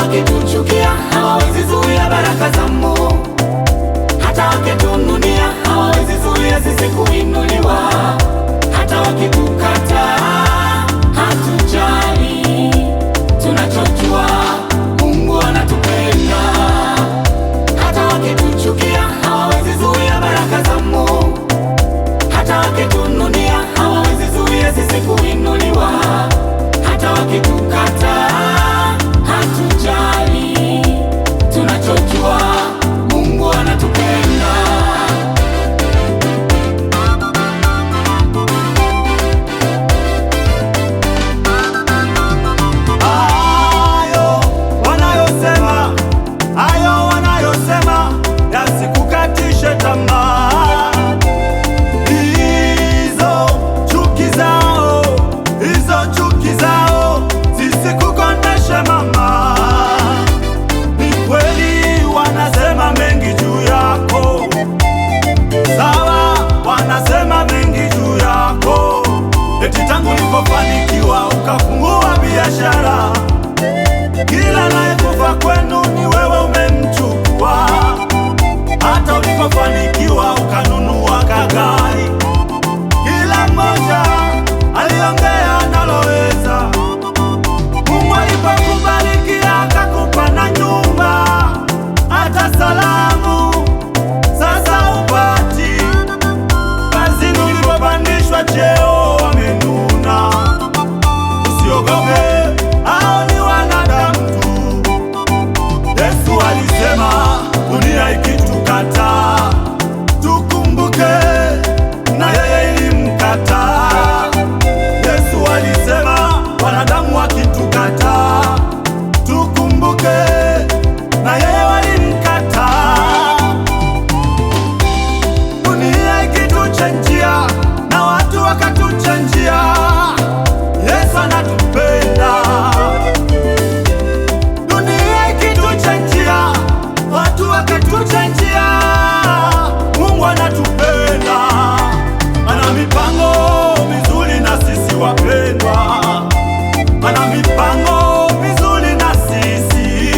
Wakituchukia hawawezi zuia baraka za Mungu, hata wakitununia hawawezi zuia sisi kuinuliwa. Hata wakitukataa hatujali, tunachojua Mungu anatupenda. Hata wakituchukia hawawezi zuia baraka za Mungu, hata wakitununia hawawezi zuia sisi kuinuliwa. Hata wakitukataa hatujali, tunachojua Mungu anatupenda. Hayo wanayosema yasikukatishe tamaa. Hizo chuki zao zisikukondeshe mama. Ni kweli wanasema mengi juu yako, sawa, wanasema mengi juu yako. Eti tangu ulipofanikiwa ukafungua biashara, kila anayekufa kwenu ni wewe umemchukua. Hata ulipofanikiwa ukanunua kagari, kila mmoja aliongea analoweza. Mungu alipokubariki akakupa na nyumba, hata salamu sasa upati. Kazini ulipopandishwa cheo wamenuna. Usiogope, hao ni wanadamu tu. Yesu alisema dunia ikitukataa tukumbuke na yeye ilimkataa. Yesu alisema wanadamu wakitukataa tukumbuke na yeye walimkataa. Dunia ikituchenjia na watu wakatuchenjia, Yesu anatupenda. Dunia ikituchenjia, watu wakatuchenjia, Mungu anatupenda. Ana mipango mizuri na sisi wapendwa, ana mipango mizuri na sisi,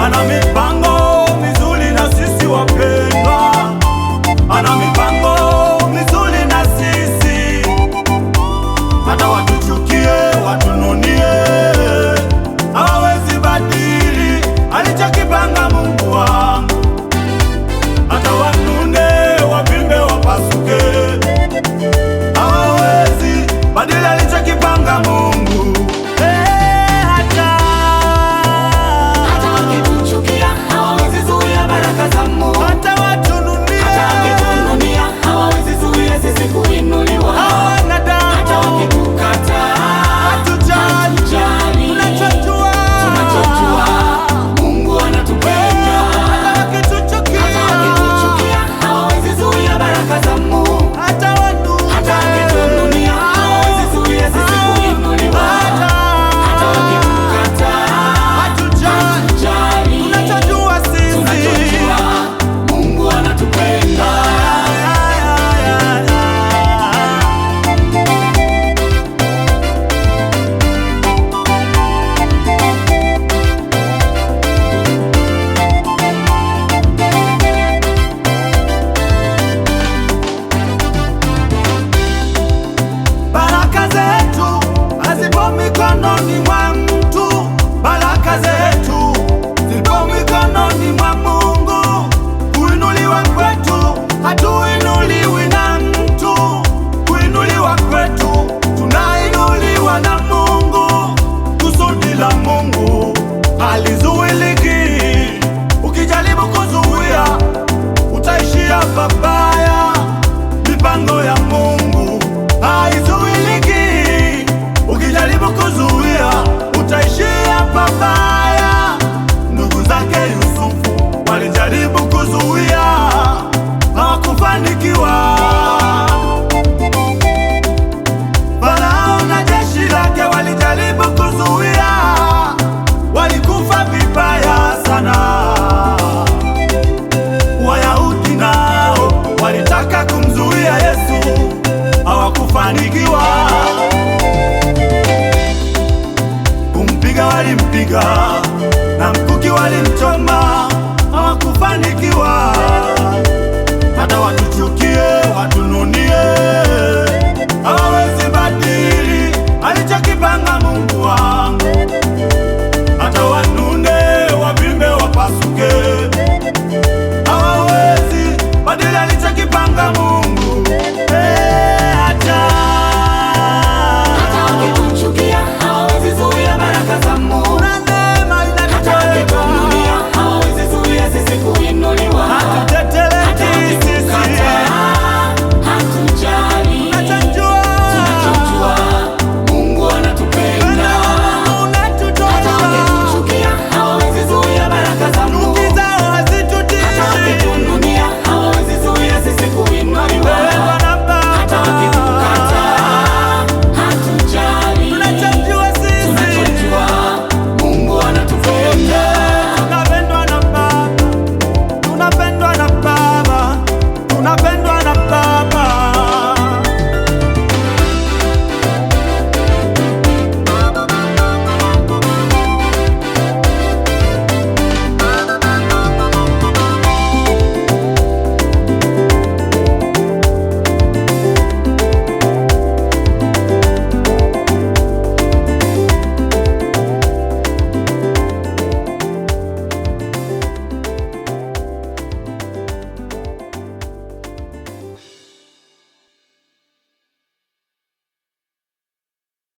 ana mipango mizuri na sisi wapendwa, ana mipango mizuri na sisi. hawakufanikiwa. Kumpiga walimpiga, na mkuki walimchoma, hawakufanikiwa.